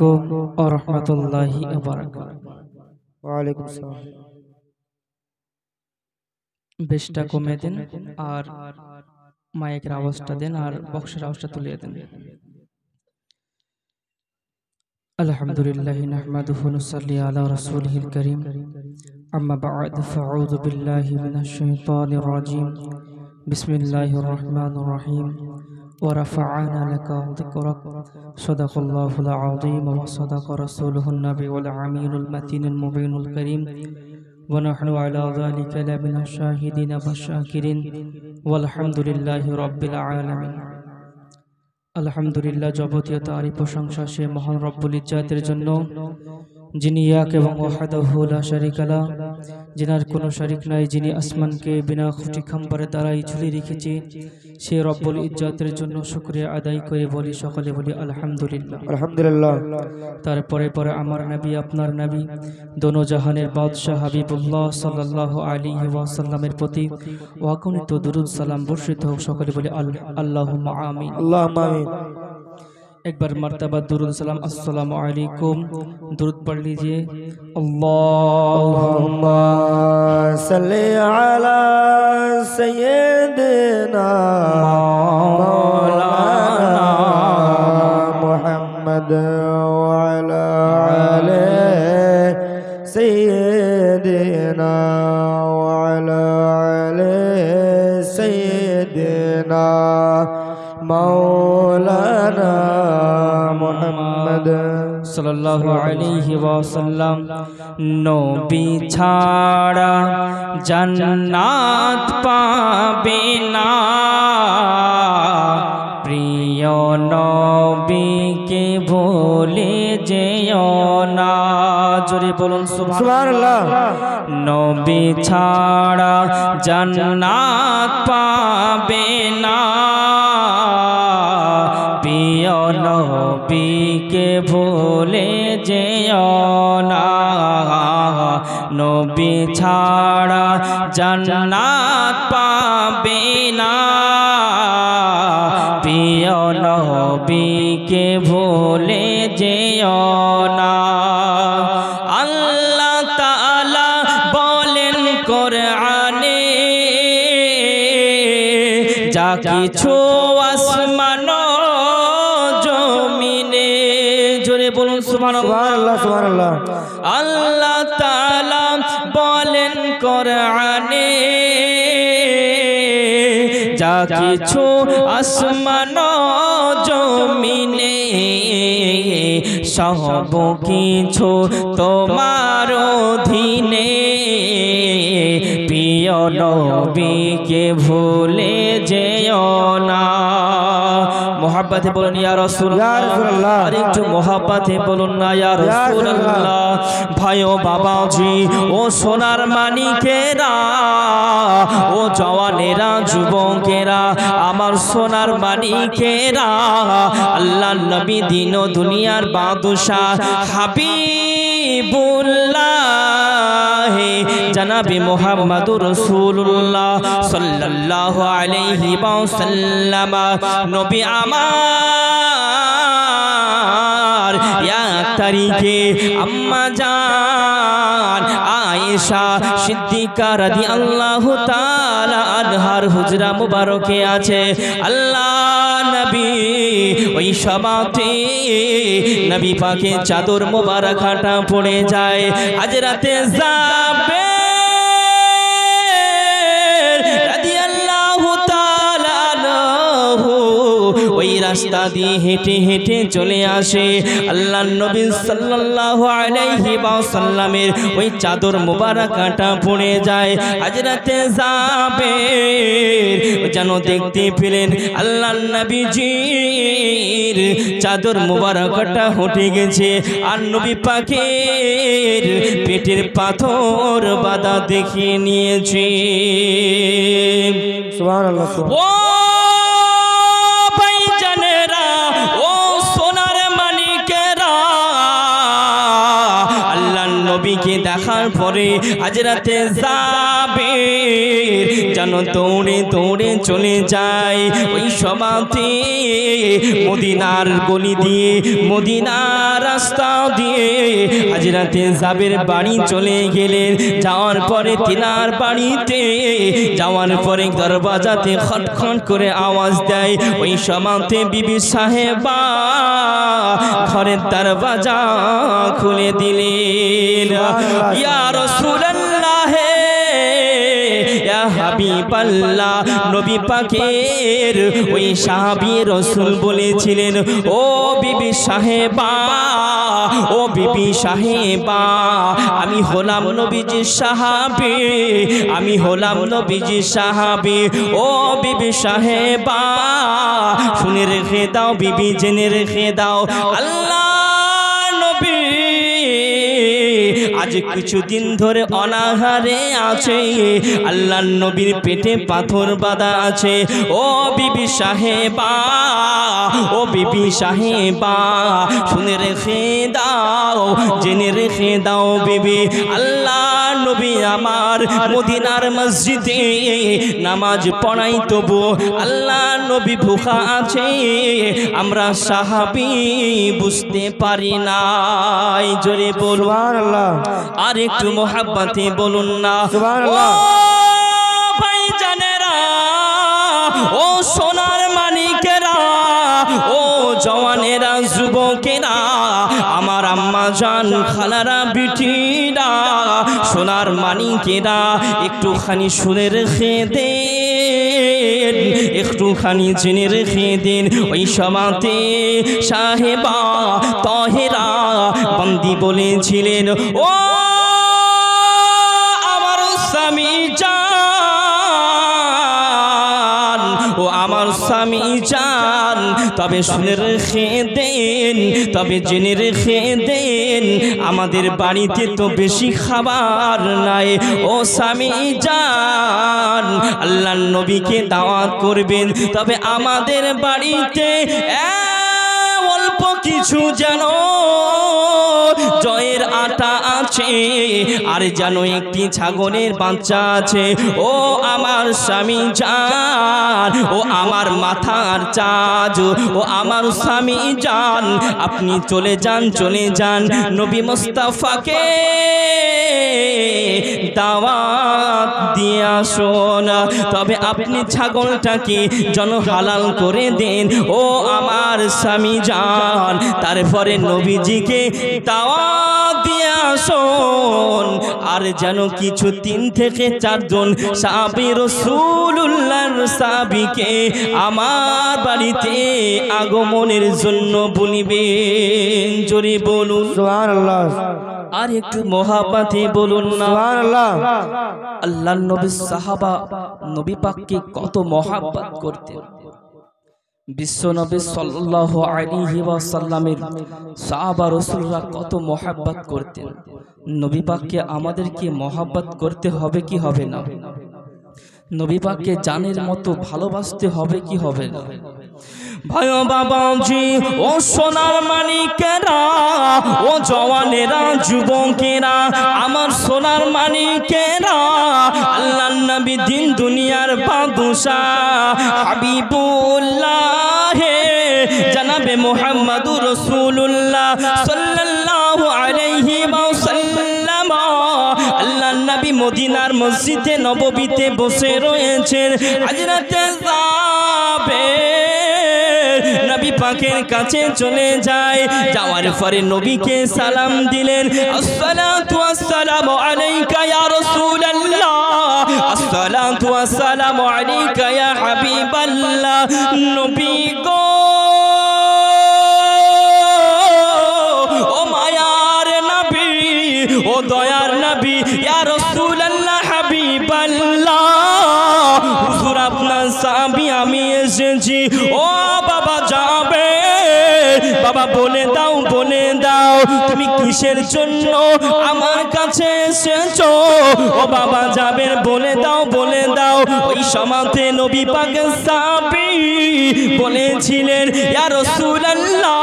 আলাইকুম ওয়া রাহমাতুল্লাহি ওয়া বারাকাতুহু। ওয়া আলাইকুম আসসালাম। বেশটা কমে দেন আর মাইকের আওয়াজটা দেন আর বক্সের আওয়াজটা তুলিয়ে দেন। আলহামদুলিল্লাহি নাহমাদুহু ওয়া নুসাল্লি আলা রাসূলিহিল কারীম। আম্মা বা'দ ফাআউযু বিল্লাহি মিনাশ শাইতানির রাজীম। বিসমিল্লাহির রাহমানির রাহিম। ওয়া রাফা'না লাকা যিকরাক। সাদাকাল্লাহুল আযীম ওয়া সাদাকা রাসূলুহুন নাবিয়্যুল আমিনুল মাতিনুল মুবিনুল কারীম। ونحن على ذلك لمن الشاهدين والشاكرين والحمد لله رب العالمين। আলহামদুলিল্লাহ, যাবতীয় তারিফ প্রশংসা সে মহান রব্বুল ইজ্জাতের জন্য, যিনি এক এবং ওয়াহদাহু লা শারীকা লাহ, যিনার কোনো শরীক নাই, যিনি আসমানকে বিনা খুঁটি খাম্বারের দ্বারাই ঝুলিয়ে রেখেছে। সে রব্বুল ইজ্জাতের জন্য শুকরিয়া আদায় করে বলি, সকলে বলি আলহামদুলিল্লাহ। আলহামদুলিল্লাহ। তারপরে পরে আমার নবী, আপনার নবী, দোনো জাহানের বাদশাহ হাবিবুল্লাহ সাল্লাল্লাহু আলাইহি ওয়াসাল্লামের প্রতি অগণিত দুরূদ সালাম বর্ষিত হোক, সকলে বলি আল্লাহুম্মা আমিন। আল্লাহুম্মা আমিন। एक बार मर्तबा दुरूद सलाम अस्सलामु अलैकुम दुरूद पढ़ लीजिए। अल्लाहुम्मा सल्ली अला सय्यिदिना मौलाना मुहम्मद व अला आले सय्यिदिना व अला आले सय्यिदिना मौलाना मुहम्मद सल्लल्लाहु अलैहि वसल्लम। नबी छाड़ा जन्नत पाबे ना, प्रिय नबी के भूले जेओ ना। जोरे बोलुन सुबहानाल्लाह। नबी छाड़ा जन्नत पाबे ना, प्रिय नबी के भूले जेओ ना। नबी छाड़ा जन्नत पाबे ना, प्रिय नबी के भूले जेओ ना। আল্লাহ তাআলা বলেন কোরআনে, যা কিছু আসমান জমিনে, জোরে বলুন সুবহানাল্লাহ সুবহানাল্লাহ। আল্লাহ তাআলা বলেন কোরআনে, যা কিছু আসমান জমিনে, সব কিছু তোমার অধীনে, প্রিয় নবীকে ভুলে যেও না। মোহাব্বতে বলুন ইয়া রাসূলুল্লাহ। আর একটু মোহাব্বতে বলুন না ইয়া রাসূলুল্লাহ। ভাই ও বাবাজি, ও সোনার মানিকেরা, ও জওয়ানেরা, যুবকেরা, আমার সোনার মানিকেরা, আল্লাহর নবী দিন ও দুনিয়ার বাদশা হাবিবুল্লাহ জনাবে মুহাম্মদুর রাসূলুল্লাহ সাল্লাল্লাহু আলাইহি ওয়াসাল্লাম। নবী আমার এক তারিখে আম্মা জান আয়েশা সিদ্দিকা রাদিয়াল্লাহু তাআলা আনহার হুজরা মুবারকে আছে। আল্লাহ নবী ওই সমাতে নবী পাকের চাদর মুবারকাটা পড়ে যায়। আজ রাতে যাবে রাদিয়াল্লাহু তাআলা আনহু ওই রাস্তা দিয়ে হেঁটে হেঁটে চলে আসে। আল্লাহর নবী সাল্লাল্লাহু আলাইহি ওয়াসাল্লামের ওই চাদর মুবারকাটা পড়ে যায়। হযরতে জাবের যেন দেখতে পেলেন আল্লাহর নবীজির চাদর মুবারকাটা হটে গেছে, আর নবী পাকের পেটের পাথর বাঁধা দেখিয়ে নিয়েছে। সুবহানাল্লাহ। ও ভাইজানেরা, ও সোনার মানিকেরা, আল্লাহর নবীকে দেখার পরে হযরতে জাবের যেন দৌড়ে দৌড়ে চলে যায় ওই সমাতে মদিনার গলি দিয়ে মদিনার রাস্তা দিয়ে হযরতে জাবের বাড়ি চলে গেলেন। যাওয়ার পরে তিনার বাড়িতে যাওয়ার পরে দরওয়াজাতে খটখট করে আওয়াজ দেয়। ওই সমাতে বিবি সাহেবা ঘরের দরওয়াজা খুলে দিলেন। ইয়া রাসূলুল্লাহ ইয়া হাবিবাল্লাহ, নবী পাকের ওই সাহাবী রাসূল বলেছিলেন, ও বিবি সাহেবা, ও বিবি সাহেবা, আমি হলাম নবীজির সাহাবী, আমি হলাম নবীজির সাহাবী। ও বিবি সাহেবা, শুনে রেখে দাও বিবি, জেনে রেখে দাও, আল্লাহ নবী আজ কিছুদিন ধরে অনাহারে আছে, আল্লাহর নবীর পেটে পাথর বাঁধা আছে। ও বিবি সাহেবা, ও বিবি সাহেবা, শুনে রেখে দাও, জেনে রেখে দাও বিবি, আল্লাহ নবী আমার মদিনার মসজিদে নামাজ পড়াই, তবু আল্লাহ নবী ভুখা আছে, আমরা সাহাবী বুঝতে পারি নাই। জোরে বলুন সুবহানাল্লাহ, আর একটু মোহাব্বতে বলুন না সুবহানাল্লাহ। ও ভাইজানেরা, ও সোনার মানিকেরা, ও জওয়ানেরা, যুবকেরা, আমার আম্মা জান, খালারা, বিটিরা, সোনার মানিকেরা, একটুখানি শুনে রেখে দেন, একটুখানি জেনে রেখে দেন। ওই সমাতে সাহেবা তাহেরা বন্দি বলেছিলেন, ও আমার স্বামী জান, ও আমার স্বামী জান, তবে শুনে রেখে দেন, তবে জেনে রেখে দেন, আমাদের বাড়িতে তো বেশি খাবার নাই। ও স্বামী জান, আল্লাহর নবীকে দাওয়াত করবেন, তবে আমাদের বাড়িতে অল্প কিছু যেন জয়ের আটা আছে, আর যেন একটি ছাগলের বাচ্চা আছে। ও আমার স্বামী জান, ও আমার মাথার চাঁদ, ও আমার স্বামী জান, আপনি চলে যান, চলে যান, নবী মুস্তাফাকে দাওয়াত দিয়ে আসুন, তবে আপনি ছাগলটাকে যেন হালাল করে দেন। ও আমার স্বামী জান, তারপরে নবীজিকে দাওয়াত দিয়ে আসুন, আর যেন কিছু 3 থেকে 4 জন সাহাবী রাসূলুল্লাহর সাহাবীকে আমার বাড়িতে আগমনের জন্য বলিবেন। জোরে বলুন সুবহানাল্লাহ, আর একটু মোহাব্বতে বলুন না সুবহানাল্লাহ। আল্লাহর নবী সাহাবা নবী পাককে কত মোহাব্বত করতেন। বিশ্ব নবী সাল্লাল্লাহু আলাইহি ওয়াসাল্লামের সাহাবা রাসূলরা কত মোহাব্বত করতেন। নবী পাককে আমাদেরকে মোহাব্বত করতে হবে কি হবে না? নবী পাককে জানের মতো ভালোবাসতে হবে কি হবে না? ভাই ও বাবাজি, ও সোনার মানিকেরা, ও জওয়ানেরা, যুবকেরা, আমার সোনার মানিকেরা, আল্লাহর নবী দিন দুনিয়ার বাদশাহ হাবিবুল্লাহ জনাবে মুহাম্মদুর রাসূলুল্লাহ সাল্লাল্লাহু আলাইহি ওয়াসাল্লাম, আল্লাহর নবী মদিনার মসজিদে নববীতে বসে রয়েছেন। হযরতে জাবের নবী পাকের কাছে চলে যায়, যাওয়ার পরে নবীকে সালাম দিলেন, আসসালাতু ওয়াসসালামু আলাইকা ইয়া রাসূলুল্লাহ, আসসালাতু ওয়াসসালামু আলাইকা ইয়া হাবিবাল্লাহ। নবী গো, ও মায়ার নবী, ও দয়ার নবী, ইয়া রাসূলুল্লাহ, হাবিবাল্লাহ, হুজুর আপনার সাহাবী আমি এসেছি। ও বাবা যাবে, বাবা বলে দাও, বলে দাও, তুমি কিসের জন্য আমার কাছে এসেছো? ও বাবা যাবের, বলে দাও, বলে দাও। ওই সমাতে নবী পাকের সাহাবী বলেছিলেন, ইয়া রাসূলুল্লাহ,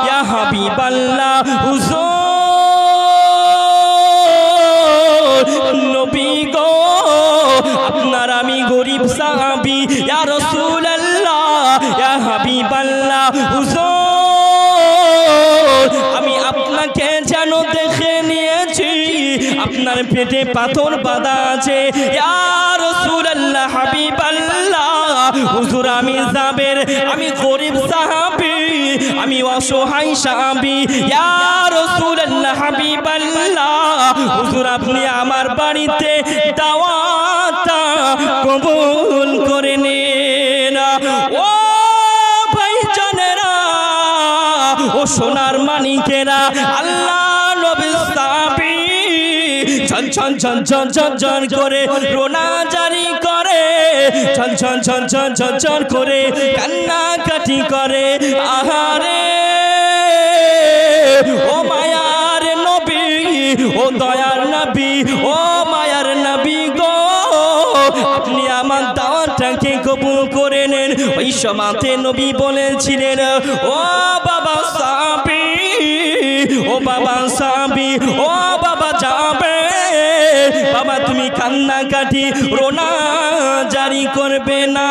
ইয়া হাবিবাল্লাহ, হুজুর নবী গো, আপনার আমি নবী ইয়া রাসূলুল্লাহ ইয়া হাবিবাল্লাহ হুজুর আমি আপনাকে যেন দেখে নিয়েছি আপনার পেটে পাথর বাঁধা আছে ইয়া রাসূলুল্লাহ হাবিবাল্লাহ হুজুর আমি জাবের আমি গরীব সাহাবী আমি অসহায় সাহাবী ইয়া রাসূলুল্লাহ হাবিবাল্লাহ হুজুর আপনি আমার বাড়িতে দাওয়াতটা কবুল করে নিন ও ভাইজানেরা ও সোনার মানিকেরা আল্লাহ নবীর সাহাবী ঝন ঝন ঝন ঝন ঝন ঝন করে রোনা জারি করে ঝন ঝন ঝন ঝন ঝন ঝন করে কান্নাকাটি করে আহারে ও মায়ার নবী ও দয়ার নবী ও মায়ার নবী গো আপনি আমার দাওয়াতটাকে কবুল করে নেন ওই সময়তে নবী বলেছিলেন ও বাবা সাহাবী ও বাবা সাহাবী ও বাবা যাবে বাবা তুমি কান্নাকাটি রোনা জারি করবে না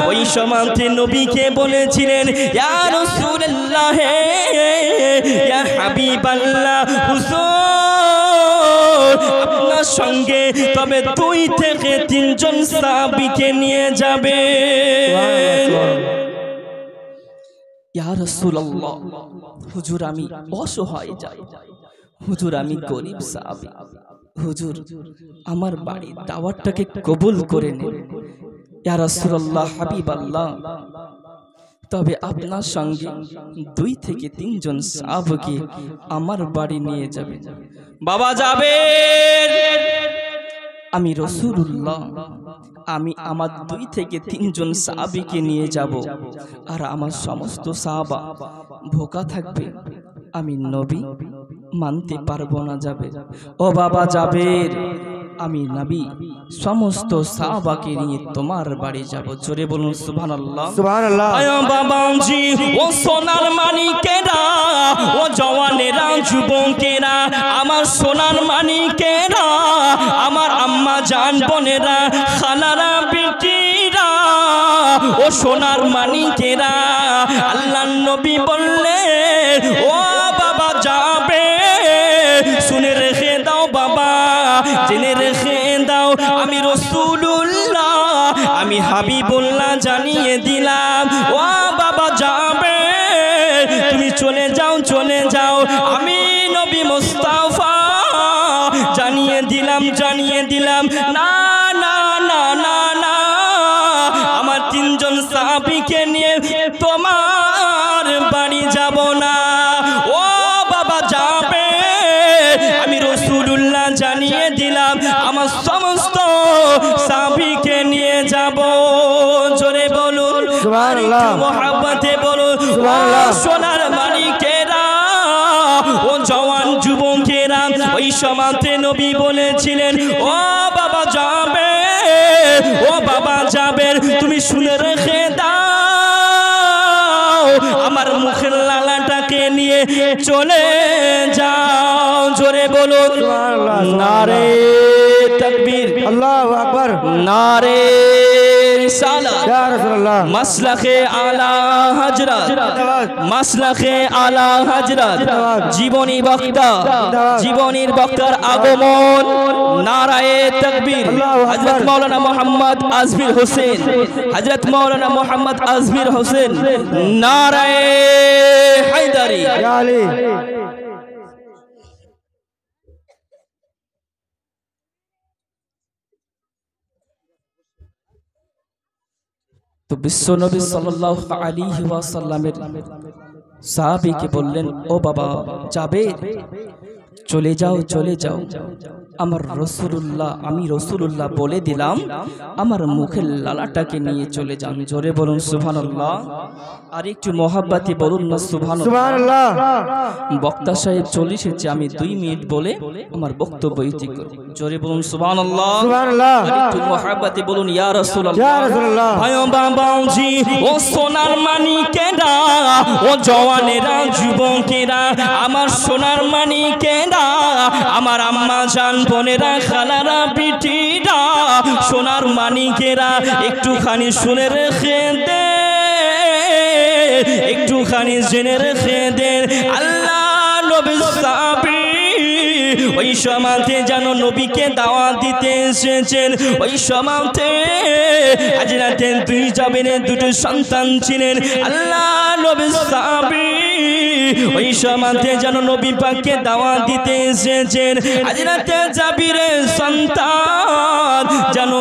ওই সময়তে নবীকে বলেছিলেন ইয়া রাসূলুল্লাহ ইয়া হাবিবাল্লাহ হুজুর আপনার সঙ্গে তবে 2 থেকে 3 জন সাহাবীকে নিয়ে যাবে ইয়া রাসূলুল্লাহ হুজুর আমি অসহায় যাই হুজুর আমি গরীব সাহাবী হুজুর আমার বাড়ি দাওয়াতটাকে কবুল করে নিন ইয়া রাসূলুল্লাহ হাবিবাল্লাহ তবে আপনার সঙ্গে 2 থেকে 3 জন সাহাবীকে আমার বাড়ি নিয়ে যাবে বাবা যাবে আমি রাসূলুল্লাহ আমি আমার 2 থেকে 3 জন সাহাবীকে নিয়ে যাব আর আমার সমস্ত সাহাবা ভোকা থাকবে আমি নবী মানতে পারবো না যাবে ও বাবা জাবের আমি নবী সমস্ত সাহাবাকে নিয়ে তোমার বাড়ি যাব জোরে বলুন সুবহানাল্লাহ সুবহানাল্লাহ আয় বাবাজি ও সোনার মানিকেরা ও জওয়ানেরা যুবকেরা আমার সোনার মানিকেরা আমার আম্মা জান বোনেরা খালারা বিটিরা ও সোনার মানিকেরা আল্লাহর নবী বললেন ও বাবা যাবে শুনে রেখে দাও বাবা জেনে রেখে দাও আমি রাসূলুল্লাহ আমি হাবিবুল্লাহ জানিয়ে দিলাম ও বাবা যাবে তুমি চলে যাও আমি নবী মুস্তাফা জানিয়ে দিলাম না না না না না আমার 3 জন সাহাবীকে নিয়ে তোমার বাড়ি যাব না ও বাবা যাবে আমি রাসূলুল্লাহ জানিয়ে দিলাম আমার সমস্ত সাহাবীকে নিয়ে যাব জোরে বলুন সুবহানাল্লাহ মুহাব্বতে বলুন সুবহানাল্লাহ সোনার মানিকেরা ও জওয়ান যুবকেরা ওই সময়তে নবী বলেছিলেন ও বাবা যাবে তুমি শুনে রেখে দাও আমার মুখের লালাটাকে নিয়ে চলে যাও জোরে বলুন নারে তাকবীর আল্লাহু আকবার নারে রিসালাত ইয়া রাসূলুল্লাহ মাসলাকে আলা হযরত মাসলাকে আলা হযরত জীবনীর বক্তার আগমন নারায়ে তাকবীর হযরত মাওলানা মোহাম্মদ আজমির হোসেন নারায়ে হায়দারি ইয়া আলী তো বিশ্বনবী সাল্লাল্লাহু আলাইহি ওয়াসাল্লামের সাহাবীকে বললেন ও বাবা যাবে চলে যাও আমার রাসূলুল্লাহ আমি রাসূলুল্লাহ বলে দিলাম আমার মুখের লালাটাকে নিয়ে চলে যান জোরে বলুন সুবহানাল্লাহ আর একটু মহব্বতে বলুন না সুবহানাল্লাহ বক্তা সাহেব চলে এসেছে আমি 2 মিনিট বলে আমার বক্তব্য ইতি করব জোরে বলুন সুবহানাল্লাহ আর একটু মহব্বতে বলুন ইয়া রাসূলুল্লাহ ভাই বাবাজি ও সোনার মানিকেরা ও জওয়ান জওয়ানেরা যুবকেরা আমার সোনার মানিকেরা আমার আম্মা জান বোনেরা খালারা বিটিরা সোনার মানিকেরা একটুখানি শুনে রেখে দে একটুখানি জেনে রেখে দেন আল্লাহ নবী সাহাবী ওই সমাজে যেন নবীকে দাওয়াত দিতে এসেছেন ওই সমাজে হাজরাতে দুই জাবেরের দুটো সন্তান ছিলেন আল্লাহ নবী সাহাবী ওই সমাজে যেন নবী পাককে দাওয়াত দিতে এসেছেন হাজরাতে জাবিরের সন্তান যেন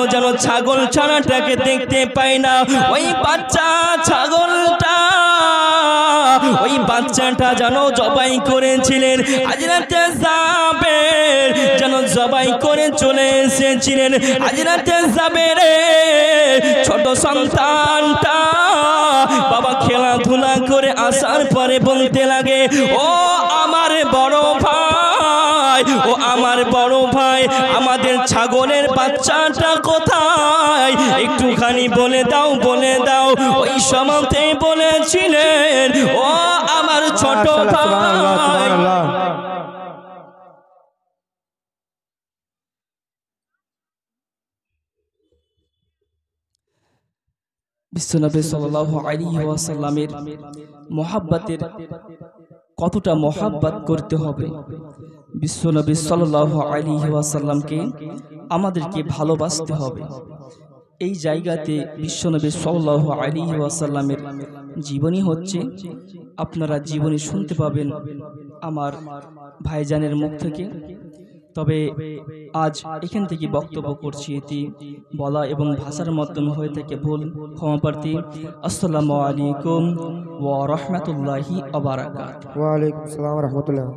ছাগল ছানাটাকে দেখতে পায় না ওই বাচ্চা ছাগলটা ওই বাচ্চাটা যেন জবাই করেছিলেন হাজরাতে জাবের যেন জবাই করে চলে এসেছিলেন হাজরাতে জাবেরের ছোট সন্তানটা বাবা খেলাধুলা করে আসার পরে বলতে লাগে ও আমার বড় ভাই ও আমার বড় ভাই আমাদের ছাগলের বাচ্চাটা কোথায় একটুখানি বলে দাও ওই সময়তে বলেছিলেন ও আমার ছোট ভাই বিশ্বনবী সাল্লাল্লাহু আলাইহি ওয়াসাল্লামের মহব্বতের কতটা মহব্বত করতে হবে বিশ্বনবী সাল্লাল্লাহু আলাইহি ওয়াসাল্লামকে আমাদেরকে ভালোবাসতে হবে এই জায়গাতে বিশ্বনবী সাল্লাল্লাহু আলাইহি ওয়াসাল্লামের জীবনী হচ্ছে আপনারা জীবনী শুনতে পাবেন আমার ভাইজানের মুখ থেকে তবে আজ এখান থেকে বক্তব্য করছি এটি বলা এবং ভাষার মাধ্যমে হয়ে থাকে ভুল ক্ষমাপ্রার্থী আসসালামু আলাইকুম ওয়া রাহমাতুল্লাহি ওয়া বারাকাতুহু ওয়া আলাইকুম আসসালাম ওয়া রাহমাতুল্লাহ